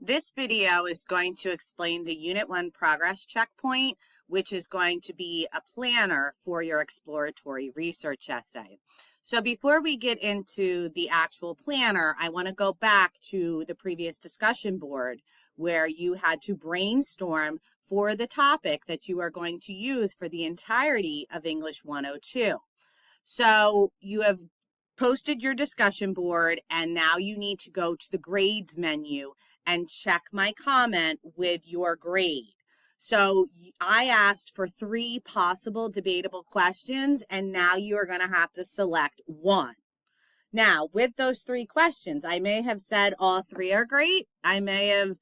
This video is going to explain the Unit 1 progress checkpoint, which is going to be a planner for your exploratory research essay. So before we get into the actual planner, I want to go back to the previous discussion board where you had to brainstorm for the topic that you are going to use for the entirety of English 102. So you have posted your discussion board, and now you need to go to the grades menu and check my comment with your grade. So I asked for 3 possible debatable questions, and now you are going to have to select one. Now, with those 3 questions, I may have said all 3 are great. I may have,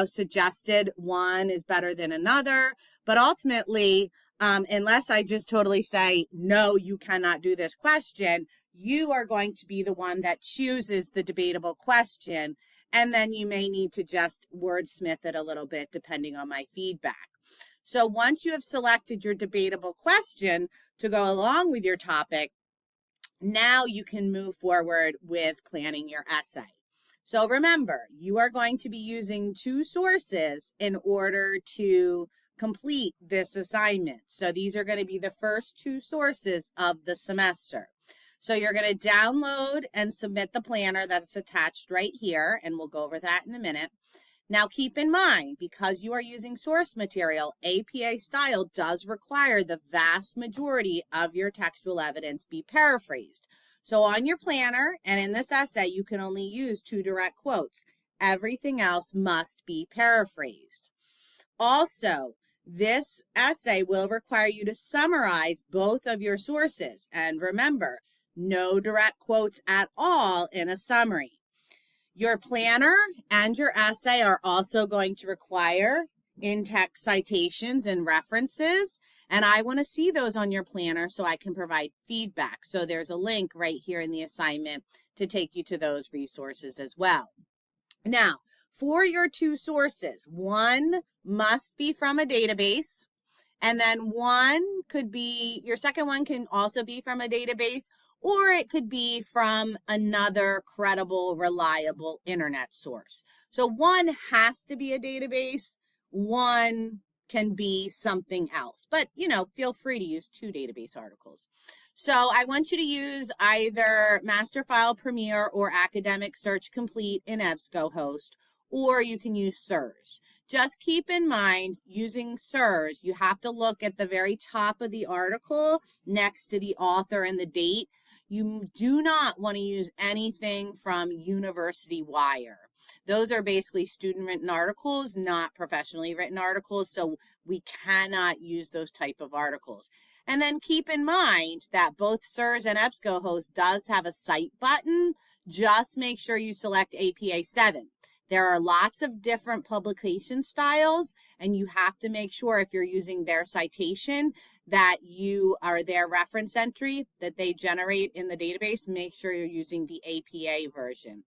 suggested one is better than another, but ultimately, unless I just totally say, no, you cannot do this question, you are going to be the one that chooses the debatable question, and then you may need to just wordsmith it a little bit depending on my feedback. So once you have selected your debatable question to go along with your topic, now you can move forward with planning your essay. So remember, you are going to be using 2 sources in order to complete this assignment. So these are going to be the first 2 sources of the semester. So you're going to download and submit the planner that's attached right here, and we'll go over that in a minute. Now keep in mind, because you are using source material, APA style does require the vast majority of your textual evidence be paraphrased. So on your planner and in this essay, you can only use 2 direct quotes. Everything else must be paraphrased. Also, this essay will require you to summarize both of your sources. And remember, no direct quotes at all in a summary. Your planner and your essay are also going to require in-text citations and references, and I want to see those on your planner so I can provide feedback. So there's a link right here in the assignment to take you to those resources as well. Now, for your 2 sources, one must be from a database, and then your second one can also be from a database, or it could be from another credible, reliable internet source. So one has to be a database, one can be something else, but feel free to use 2 database articles. So I want you to use either Masterfile Premier or Academic Search Complete in EBSCOhost, or you can use SIRS. Just keep in mind, using SIRS, you have to look at the very top of the article next to the author and the date. You do not want to use anything from University Wire. Those are basically student-written articles, not professionally written articles, so we cannot use those type of articles. And then keep in mind that both SIRS and EBSCOhost does have a cite button. Just make sure you select APA 7. There are lots of different publication styles, and you have to make sure if you're using their citation that their reference entry that they generate in the database, make sure you're using the APA version.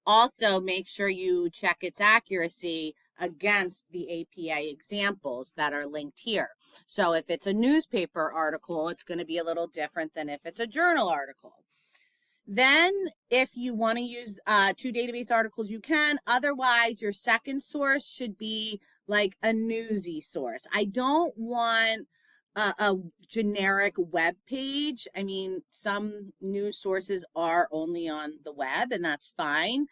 Also, make sure you check its accuracy against the APA examples that are linked here. So if it's a newspaper article, it's going to be a little different than if it's a journal article. Then, if you want to use 2 database articles, you can. Otherwise, your second source should be like a newsy source. I don't want a generic web page. I mean, some news sources are only on the web, and that's fine.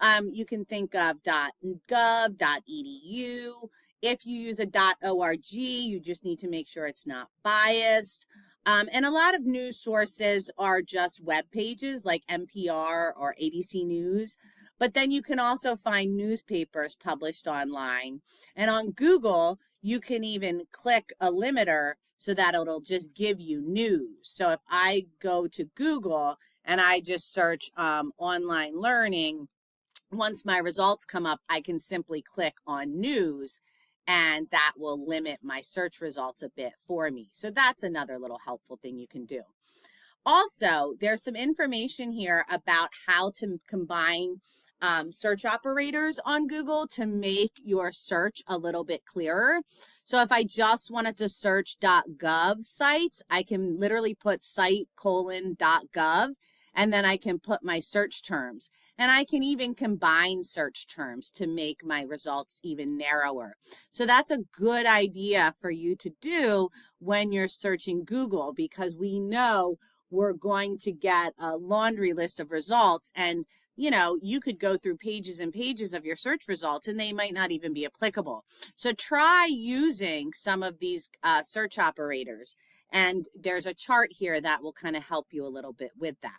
You can think of .gov, .edu. If you use a .org, you just need to make sure it's not biased. And a lot of news sources are just web pages like NPR or ABC News. But then you can also find newspapers published online. And on Google, you can even click a limiter so that it'll just give you news. So if I go to Google and I just search online learning, once my results come up, I can simply click on news, and that will limit my search results a bit for me. So that's another little helpful thing you can do. Also, there's some information here about how to combine search operators on Google to make your search a little bit clearer. So if I just wanted to search .gov sites, I can literally put site:.gov, and then I can put my search terms. And I can even combine search terms to make my results even narrower. So that's a good idea for you to do when you're searching Google, because we know we're going to get a laundry list of results, and you could go through pages and pages of your search results and they might not even be applicable. So try using some of these search operators. And there's a chart here that will kind of help you a little bit with that.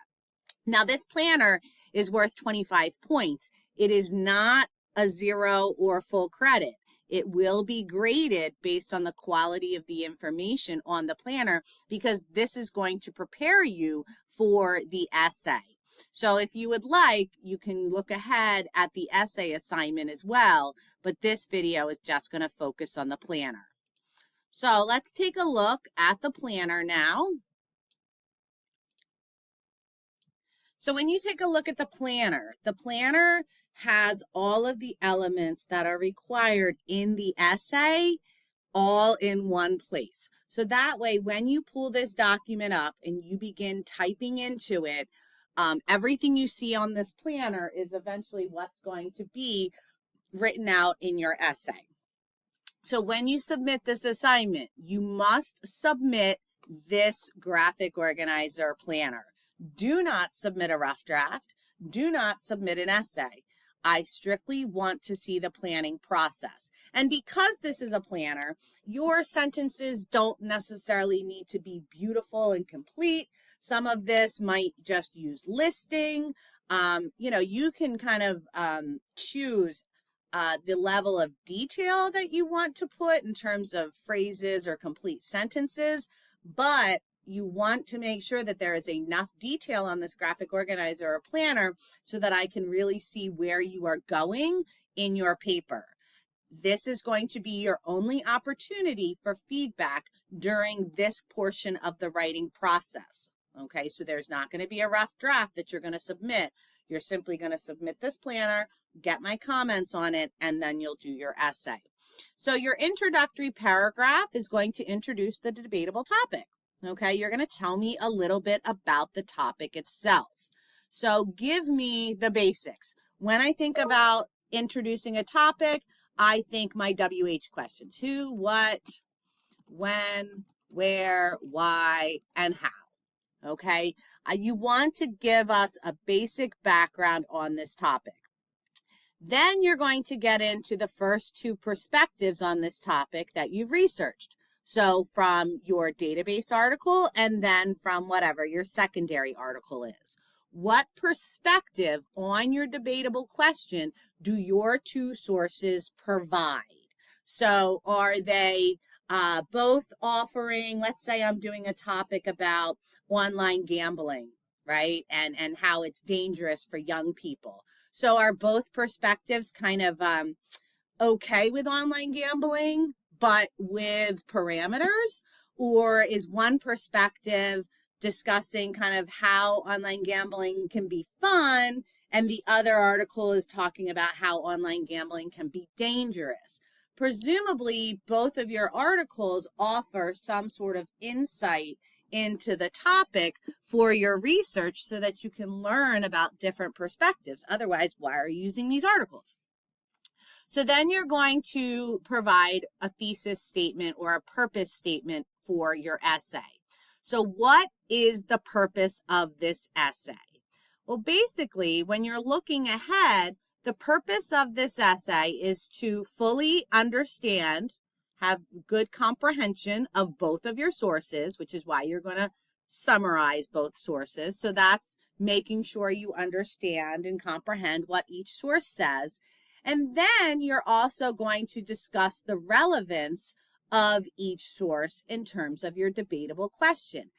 Now, this planner is worth 25 points. It is not a 0 or full credit. It will be graded based on the quality of the information on the planner, because this is going to prepare you for the essay. So if you would like, you can look ahead at the essay assignment as well, but this video is just going to focus on the planner. So let's take a look at the planner now. So when you take a look at the planner has all of the elements that are required in the essay all in one place. So that way, when you pull this document up and you begin typing into it, everything you see on this planner is eventually what's going to be written out in your essay. So when you submit this assignment, you must submit this graphic organizer planner. Do not submit a rough draft. Do not submit an essay. I strictly want to see the planning process. And because this is a planner, your sentences don't necessarily need to be beautiful and complete. Some of this might just use listing. You can kind of choose the level of detail that you want to put in terms of phrases or complete sentences, but you want to make sure that there is enough detail on this graphic organizer or planner so that I can really see where you are going in your paper. This is going to be your only opportunity for feedback during this portion of the writing process. Okay, so there's not going to be a rough draft that you're going to submit. You're simply going to submit this planner, get my comments on it, and then you'll do your essay. So your introductory paragraph is going to introduce the debatable topic. Okay, you're going to tell me a little bit about the topic itself. So give me the basics. When I think about introducing a topic, I think my WH questions: who, what, when, where, why, and how. Okay, you want to give us a basic background on this topic. Then you're going to get into the first two perspectives on this topic that you've researched. So from your database article and then from whatever your secondary article is. What perspective on your debatable question do your two sources provide? So are they both offering, let's say I'm doing a topic about online gambling, right? And how it's dangerous for young people. So are both perspectives kind of okay with online gambling, but with parameters? Or is one perspective discussing kind of how online gambling can be fun, and the other article is talking about how online gambling can be dangerous? Presumably, both of your articles offer some sort of insight into the topic for your research so that you can learn about different perspectives. Otherwise, why are you using these articles? So then you're going to provide a thesis statement or a purpose statement for your essay. So what is the purpose of this essay? Well, basically, when you're looking ahead, the purpose of this essay is to fully understand, have good comprehension of both of your sources, which is why you're going to summarize both sources. So that's making sure you understand and comprehend what each source says. And then you're also going to discuss the relevance of each source in terms of your debatable question.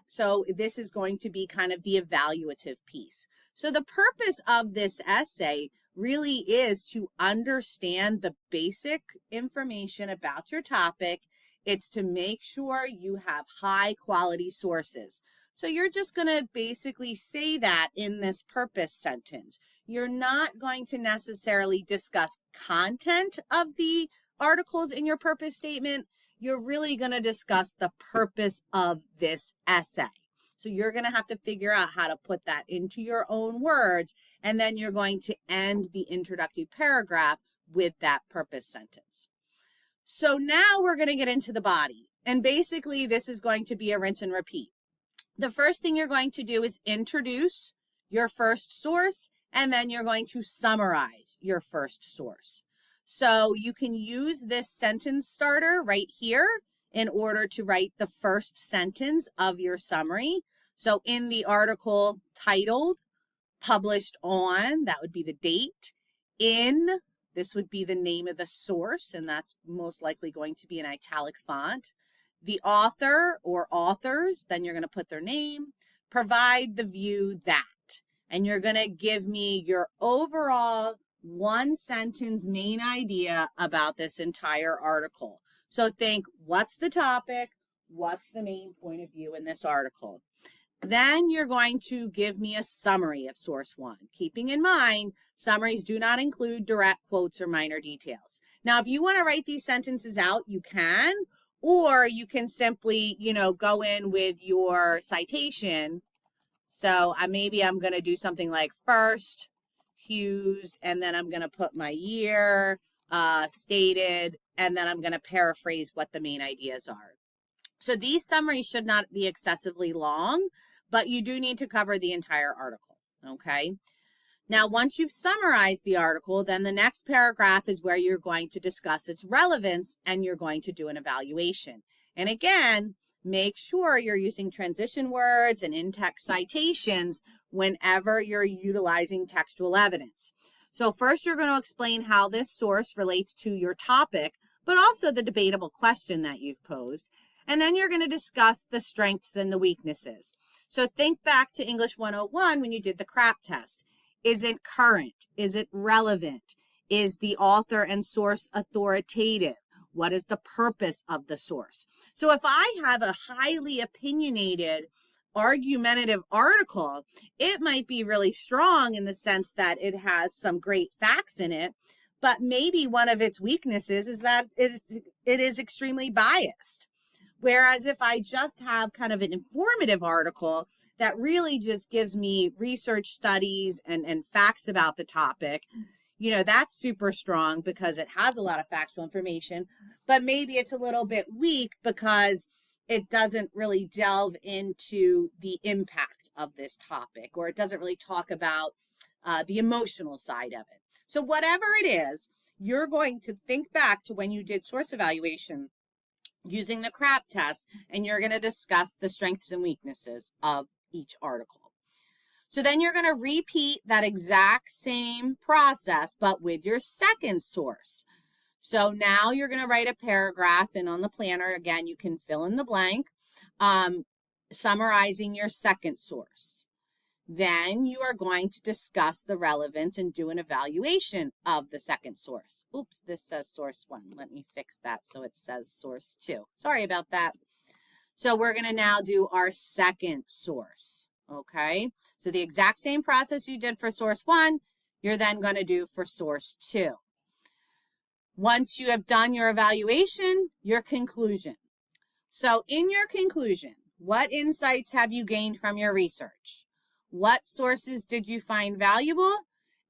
So this is going to be kind of the evaluative piece. So the purpose of this essay really is to understand the basic information about your topic. It's to make sure you have high quality sources. So you're just going to basically say that in this purpose sentence. You're not going to necessarily discuss content of the articles in your purpose statement. You're really going to discuss the purpose of this essay. So you're going to have to figure out how to put that into your own words, and then you're going to end the introductory paragraph with that purpose sentence. So now we're going to get into the body. And basically, this is going to be a rinse and repeat. The first thing you're going to do is introduce your first source, and then you're going to summarize your first source. So you can use this sentence starter right here in order to write the first sentence of your summary. So in the article titled, published on, that would be the date. In, this would be the name of the source, and that's most likely going to be an italic font. The author or authors, then you're going to put their name. Provide the view that. And you're going to give me your overall one sentence main idea about this entire article. So think, what's the topic? What's the main point of view in this article? Then you're going to give me a summary of source one. Keeping in mind, summaries do not include direct quotes or minor details. Now, if you want to write these sentences out, you can, or you can simply, go in with your citation. So maybe I'm going to do something like first, Hughes, and then I'm going to put my year, stated, and then I'm going to paraphrase what the main ideas are. So these summaries should not be excessively long, but you do need to cover the entire article, okay? Now, once you've summarized the article, then the next paragraph is where you're going to discuss its relevance and you're going to do an evaluation. And again, make sure you're using transition words and in-text citations whenever you're utilizing textual evidence. So first, you're going to explain how this source relates to your topic, but also the debatable question that you've posed. And then you're going to discuss the strengths and the weaknesses. So think back to English 101 when you did the CRAP test. Is it current? Is it relevant? Is the author and source authoritative? What is the purpose of the source? So if I have a highly opinionated, argumentative article, it might be really strong in the sense that it has some great facts in it, but maybe one of its weaknesses is that it is extremely biased. Whereas if I just have kind of an informative article that really just gives me research studies and facts about the topic, that's super strong because it has a lot of factual information, but maybe it's a little bit weak because it doesn't really delve into the impact of this topic, or it doesn't really talk about the emotional side of it. So whatever it is, you're going to think back to when you did source evaluation using the CRAP test, and you're going to discuss the strengths and weaknesses of each article. So then you're going to repeat that exact same process, but with your second source. So now you're going to write a paragraph, and on the planner, again, you can fill in the blank, summarizing your second source. Then you are going to discuss the relevance and do an evaluation of the second source. Oops, this says source one. Let me fix that so it says source two. Sorry about that. So we're going to now do our second source, okay? So the exact same process you did for source one, you're then going to do for source two. Once you have done your evaluation, your conclusion. So in your conclusion, what insights have you gained from your research? What sources did you find valuable?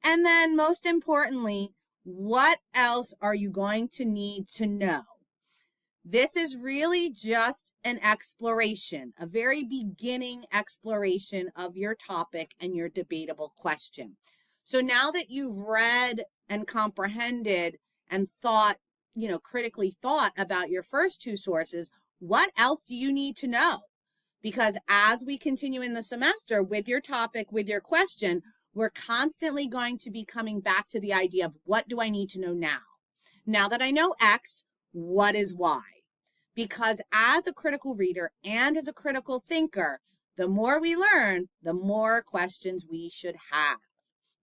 And then most importantly, what else are you going to need to know? This is really just an exploration, a very beginning exploration of your topic and your debatable question. So now that you've read and comprehended and thought, critically thought about your first two sources, what else do you need to know? Because as we continue in the semester with your topic, with your question, we're constantly going to be coming back to the idea of what do I need to know now? Now that I know X, what is Y? Because as a critical reader and as a critical thinker, the more we learn, the more questions we should have.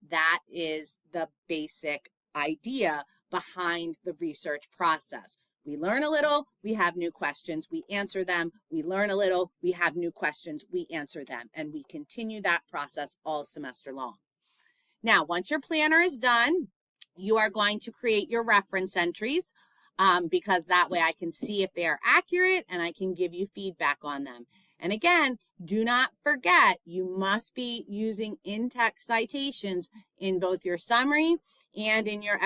That is the basic idea behind the research process. We learn a little, we have new questions, we answer them. We learn a little, we have new questions, we answer them. And we continue that process all semester long. Now, once your planner is done, you are going to create your reference entries because that way I can see if they are accurate and I can give you feedback on them. And again, do not forget, you must be using in-text citations in both your summary and in your